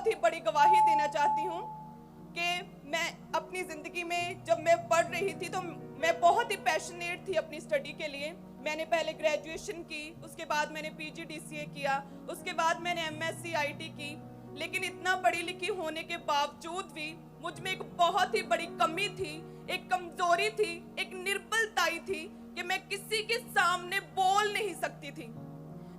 बहुत ही बड़ी गवाही देना चाहती हूँ कि मैं अपनी ज़िंदगी में जब मैं पढ़ रही थी तो मैं बहुत ही पैशनेट थी अपनी स्टडी के लिए। मैंने पहले ग्रेजुएशन की, उसके बाद मैंने PGDCA किया, उसके बाद मैंने MSc IT की। लेकिन इतना पढ़ी लिखी होने के बावजूद भी मुझ में एक बहुत ही बड़ी कमी थी, एक कमजोरी थी, एक निर्बलताई थी कि मैं किसी के सामने बोल नहीं सकती थी।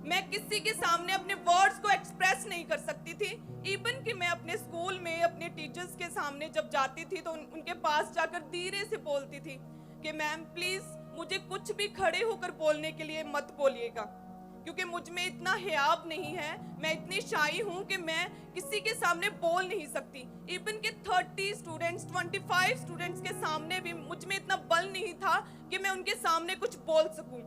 मैं किसी के सामने अपने वर्ड्स को एक्सप्रेस नहीं कर सकती थी। इवन कि मैं अपने स्कूल में अपने टीचर्स के सामने जब जाती थी तो उनके पास जाकर धीरे से बोलती थी कि मैम प्लीज मुझे कुछ भी खड़े होकर बोलने के लिए मत बोलिएगा, क्योंकि मुझ में इतना हियाब नहीं है, मैं इतनी शाई हूं कि मैं किसी के सामने बोल नहीं सकती। इवन कि 30 स्टूडेंट्स 25 स्टूडेंट्स के सामने भी मुझ में इतना बल नहीं था कि मैं उनके सामने कुछ बोल सकूं।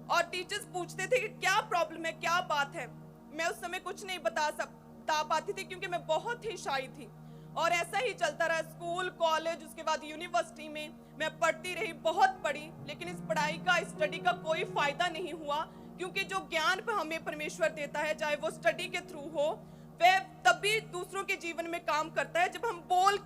और टीचर्स पूछते थे कि क्या प्रॉब्लम है, क्या बात है। मैं उस समय कुछ नहीं बता पाती थी क्योंकि मैं बहुत ही शाई थी। और ऐसा ही चलता रहा, स्कूल, कॉलेज, उसके बाद यूनिवर्सिटी में मैं पढ़ती रही, बहुत पढ़ी, लेकिन इस पढ़ाई का, स्टडी का कोई फायदा नहीं हुआ, क्योंकि जो ज्ञान हमें परमेश्वर देता है, चाहे वो स्टडी के थ्रू हो, वह तभी दूसरों के जीवन में काम करता है जब हम बोल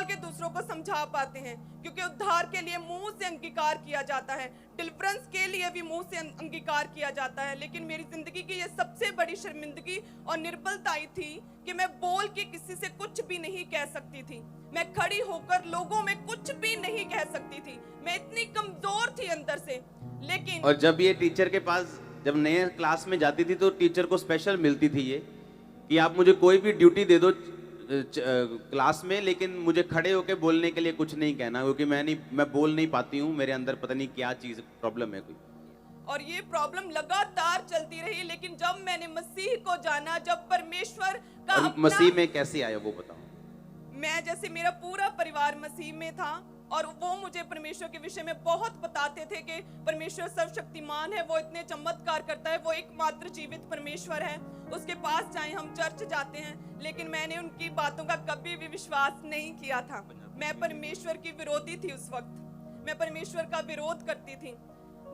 के दूसरों को समझा पाते हैं। क्योंकि उद्धार के लिए मुंह से अंगीकार किया जाता है, डिलीवरेंस के लिए भी मुंह से अंगीकार किया जाता है। लेकिन मेरी जिंदगी की ये सबसे बड़ी शर्मिंदगी और निर्बलताई थी कि मैं बोल के किसी से कुछ भी नहीं कह सकती थी। मैं खड़ी होकर लोगों में कुछ भी नहीं कह सकती थी। मैं इतनी कमजोर थी अंदर से। लेकिन और जब ये टीचर के पास जब नए क्लास में जाती थी तो टीचर को स्पेशल मिलती थी ये कि आप मुझे कोई भी ड्यूटी दे दो क्लास में, लेकिन मुझे खड़े होके बोलने के लिए कुछ नहीं कहना, क्योंकि मैं बोल नहीं पाती हूँ, मेरे अंदर पता नहीं क्या चीज प्रॉब्लम है कोई। और ये प्रॉब्लम लगातार चलती रही। लेकिन जब मैंने मसीह को जाना, जब परमेश्वर का मसीह में कैसे आया वो बताओ। मैं, जैसे मेरा पूरा परिवार मसीह में था और वो मुझे परमेश्वर के विषय में बहुत बताते थे कि परमेश्वर सर्वशक्तिमान है, वो इतने चमत्कार करता है, वो एकमात्र जीवित परमेश्वर है, उसके पास जाएं, हम चर्च जाते हैं। लेकिन मैंने उनकी बातों का कभी भी विश्वास नहीं किया था। मैं परमेश्वर की विरोधी थी। उस वक्त मैं परमेश्वर का विरोध करती थी।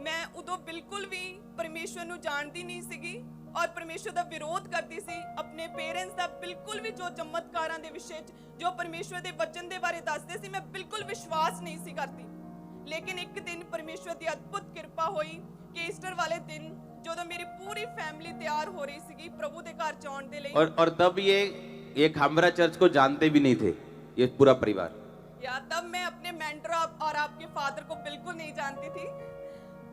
मैं उदो बिल्कुल भी परमेश्वर ਨੂੰ ਜਾਣਦੀ नहीं ਸੀਗੀ और परमेश्वर ਦਾ विरोध करती सी। अपने पेरेंट्स ਦਾ बिल्कुल भी जो चमत्कारां ਦੇ ਵਿਸ਼ੇ जो परमेश्वर ਦੇ वचन ਦੇ ਬਾਰੇ ਦੱਸਦੇ ਸੀ, मैं बिल्कुल विश्वास नहीं सी करती। लेकिन एक दिन परमेश्वर ਦੀ अद्भुत कृपा हुई कि ईस्टर वाले दिन ਜਦੋਂ मेरी पूरी फैमिली तैयार हो रही सीगी प्रभु ਦੇ ਘਰ ਜਾਣ ਦੇ ਲਈ, और तब ये खामरा चर्च को जानते भी नहीं थे ये पूरा परिवार। या तब मैं अपने मेंटर और आपके फादर को बिल्कुल नहीं जानती थी।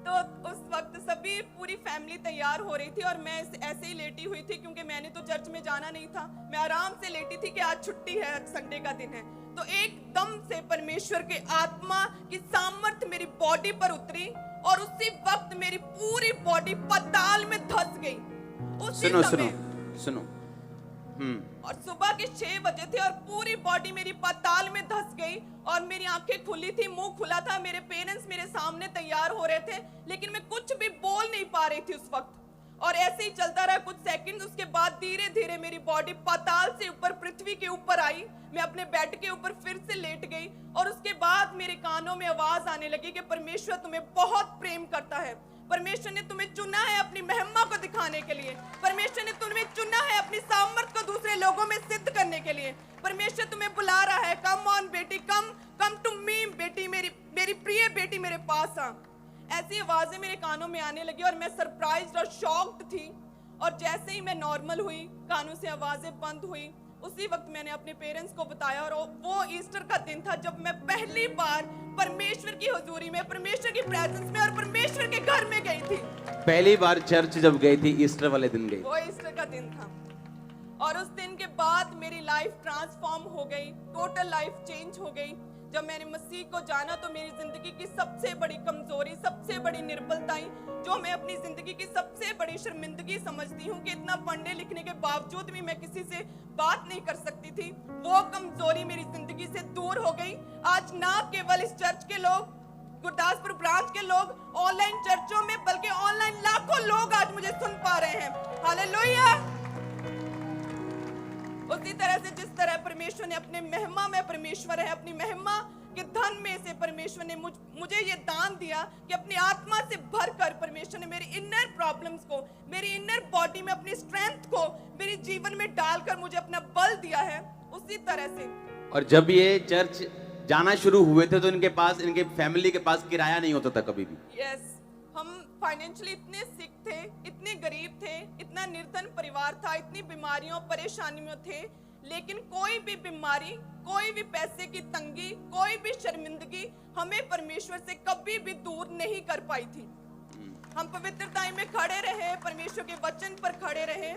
तो उस वक्त सभी पूरी फैमिली तैयार हो रही थी और मैं ऐसे ही लेटी हुई थी, क्योंकि मैंने तो चर्च में जाना नहीं था। मैं आराम से लेटी थी कि आज छुट्टी है, आज संडे का दिन है। तो एकदम से परमेश्वर के आत्मा की सामर्थ मेरी बॉडी पर उतरी और उसी वक्त मेरी पूरी बॉडी पाताल में धंस गई। उसी सुनो और सुबह के 6 बजे थे और पूरी बॉडी मेरी पाताल में धंस गई और मेरी आंखें खुली थी, मुंह खुला था। मेरे पेरेंट्स मेरे सामने तैयार हो रहे थे, लेकिन मैं कुछ भी बोल नहीं पा रही थी उस वक्त। और ऐसे ही चलता रहा कुछ सेकंड। उसके बाद धीरे धीरे मेरी बॉडी पाताल से ऊपर पृथ्वी के ऊपर आई। मैं अपने बेड के ऊपर फिर से लेट गई और उसके बाद मेरे कानों में आवाज आने लगी कि परमेश्वर तुम्हें बहुत प्रेम करता है, परमेश्वर ने तुम्हें चुना है अपनी महिमा को दिखाने के लिए, परमेश्वर ने तुम्हें चुना है अपनी सामर्थ को दूसरे लोगों में सिद्ध करने के लिए। परमेश्वर तुम्हें बुला रहा है, कम ऑन बेटी, कम टू मी बेटी, मेरी प्रिय बेटी मेरे पास आ। ऐसी आवाजें मेरे कानों में आने लगी और मैं सरप्राइज्ड और शॉक्ड थी। और जैसे ही मैं नॉर्मल हुई, कानों से आवाजें बंद हुई, उसी वक्त मैंने अपने पेरेंट्स को बताया। और वो ईस्टर का दिन था जब मैं पहली बार परमेश्वर की हुजूरी में, परमेश्वर की प्रेजेंस में और परमेश्वर के घर में गई थी। पहली बार चर्च जब गई थी, ईस्टर वाले दिन गई। वो ईस्टर का दिन था और उस दिन के बाद मेरी लाइफ ट्रांसफॉर्म हो गई, टोटल लाइफ चेंज हो गई। जब मैंने मसीह को जाना तो मेरी जिंदगी की सबसे बड़ी कमजोरी, सबसे बड़ी निर्बलताई, जो मैं अपनी जिंदगी की सबसे बड़ी शर्मिंदगी समझती हूँ कि इतना पढ़ने लिखने के बावजूद भी मैं किसी से बात नहीं कर सकती थी, वो कमजोरी मेरी जिंदगी से दूर हो गई। आज ना केवल इस चर्च के लोग, गुरदासपुर ब्रांच के लोग, ऑनलाइन चर्चों में, बल्कि ऑनलाइन लाखों लोग आज मुझे सुन पा रहे हैं। हालेलुया। उसी तरह से जिस तरह परमेश्वर ने अपने महिमा में, परमेश्वर है, अपनी महिमा कि धन में से परमेश्वर ने मुझे ये दान दिया कि अपनी आत्मा से भरकर परमेश्वर ने मेरी इनर प्रॉब्लम्स को, मेरी इनर बॉडी में अपनी स्ट्रेंथ को मेरे जीवन में डालकर मुझे अपना बल दिया है। उसी तरह से और जब ये चर्च जाना शुरू हुए थे तो इनके पास, इनके फैमिली के पास किराया नहीं होता था कभी भी। यस, हम फाइनेंशियली इतने सिक थे, इतने गरीब थे, इतना निर्धन परिवार था, इतनी बीमारियों परेशानियों थे, लेकिन कोई भी बीमारी, कोई भी पैसे की तंगी, कोई भी शर्मिंदगी हमें परमेश्वर से कभी भी दूर नहीं कर पाई थी। हम पवित्रता में खड़े रहे, परमेश्वर के वचन पर खड़े रहे।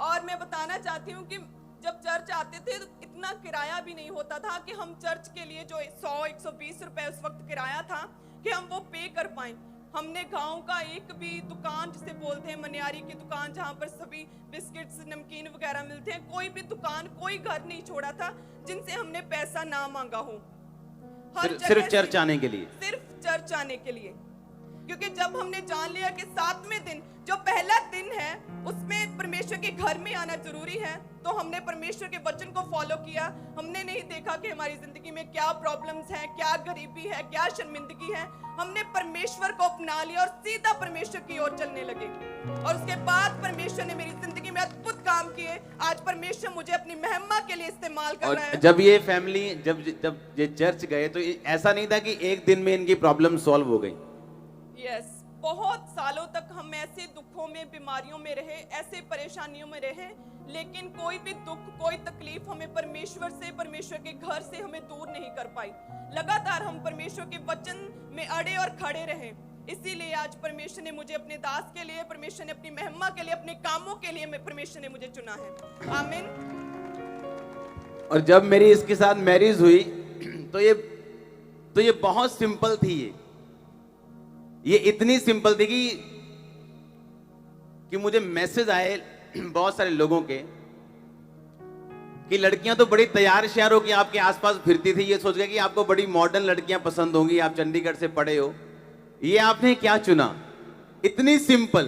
और मैं बताना चाहती हूँ कि जब चर्च आते थे तो इतना किराया भी नहीं होता था कि हम चर्च के लिए जो 100-120 रुपए उस वक्त किराया था कि हम वो पे कर पाए। हमने गांव का एक भी दुकान, जिसे बोलते हैं मनियारी की दुकान, जहां पर सभी बिस्किट्स, नमकीन वगैरह मिलते हैं, कोई भी दुकान, कोई घर नहीं छोड़ा था जिनसे हमने पैसा ना मांगा हो। सिर्फ चर्च आने के लिए, सिर्फ चर्च आने के लिए। क्योंकि जब हमने जान लिया कि 7वें दिन जो पहला दिन है उसमें परमेश्वर के घर में आना जरूरी है, तो हमने परमेश्वर के वचन को फॉलो किया। हमने नहीं देखा कि हमारी जिंदगी में क्या प्रॉब्लम्स हैं, क्या गरीबी है, क्या शर्मिंदगी है। हमने परमेश्वर को अपना लिया और सीधा परमेश्वर की ओर चलने लगे। और उसके बाद परमेश्वर ने मेरी जिंदगी में अद्भुत काम किए। आज परमेश्वर मुझे अपनी महिमा के लिए इस्तेमाल कर रहा है। जब ये फैमिली, जब ये चर्च गए तो ऐसा नहीं था कि एक दिन में इनकी प्रॉब्लम सॉल्व हो गई। यस, बहुत सालों तक हम ऐसे दुखों में, बीमारियों में रहे, ऐसे परेशानियों में रहे, लेकिन कोई भी दुख, कोई तकलीफ हमें परमेश्वर से, परमेश्वर के घर से हमें दूर नहीं कर पाई। लगातार हम परमेश्वर के वचन में अड़े और खड़े रहे। इसीलिए आज परमेश्वर ने मुझे अपने दास के लिए, परमेश्वर ने अपनी महिमा के लिए, अपने कामों के लिए परमेश्वर ने मुझे चुना है। आमीन। और जब मेरी इसके साथ मैरिज हुई तो ये बहुत सिंपल थी। ये इतनी सिंपल थी कि मुझे मैसेज आए बहुत सारे लोगों के कि लड़कियां तो बड़ी तैयार श्यार हो कि आपके आसपास फिरती थी, ये सोच गए कि आपको बड़ी मॉडर्न लड़कियां पसंद होंगी, आप चंडीगढ़ से पढ़े हो, ये आपने क्या चुना। इतनी सिंपल,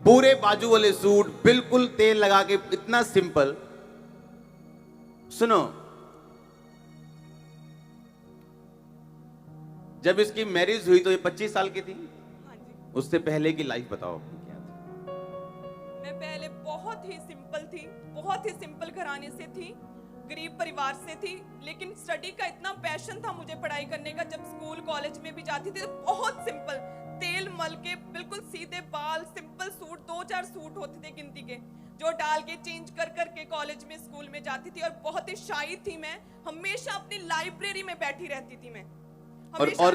पूरे बाजू वाले सूट, बिल्कुल तेल लगा के, इतना सिंपल। सुनो, जब इसकी मैरिज हुई तो ये 25 साल की थी। हाँ जी। उससे पहले की लाइफ बताओ क्या थी? मैं पहले बहुत ही सिंपल थी, बहुत ही सिंपल घराने से थी, गरीब परिवार से थी, लेकिन स्टडी का इतना पैशन था मुझे पढ़ाई करने का। जब स्कूल कॉलेज में भी जाती थी तो बहुत सिंपल, तेल मल के, बिल्कुल सीधे बाल, सिंपल सूट, 2-4 सूट होते थे गिनती के, जो डाल के चेंज कर करके कॉलेज में, स्कूल में जाती थी। और बहुत ही शाई थी मैं, हमेशा अपनी लाइब्रेरी में बैठी रहती थी मैं। और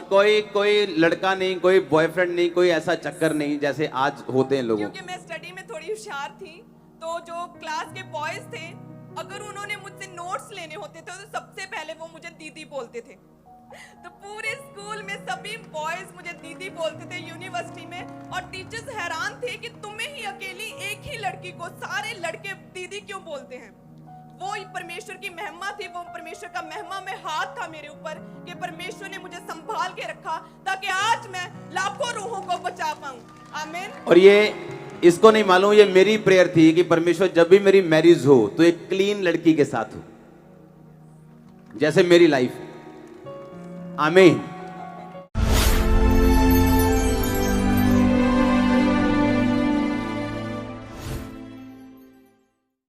कोई लड़का नहीं, कोई बॉयफ्रेंड नहीं, कोई ऐसा चक्कर नहीं जैसे आज होते हैं लोगों। क्योंकि मैं स्टडी में थोड़ी होशियार थी, तो जो क्लास के बॉयज थे, अगर उन्होंने मुझसे नोट्स लेने होते थे तो सबसे पहले वो मुझे दीदी बोलते थे। तो पूरे स्कूल में सभी बॉयज मुझे दीदी बोलते थे, यूनिवर्सिटी में। और टीचर्स हैरान थे कि तुम्हें ही अकेली एक ही लड़की को सारे लड़के दीदी क्यों बोलते हैं। वो ही परमेश्वर की महिमा थी, वो परमेश्वर का महिमा में हाथ था मेरे ऊपर कि परमेश्वर ने मुझे संभाल के रखा ताकि आज मैं लाखों रूहों को बचा पाऊं। आमीन। और ये इसको नहीं मालूम, ये मेरी प्रेयर थी कि परमेश्वर जब भी मेरी मैरिज हो तो एक क्लीन लड़की के साथ हो, जैसे मेरी लाइफ। आमीन।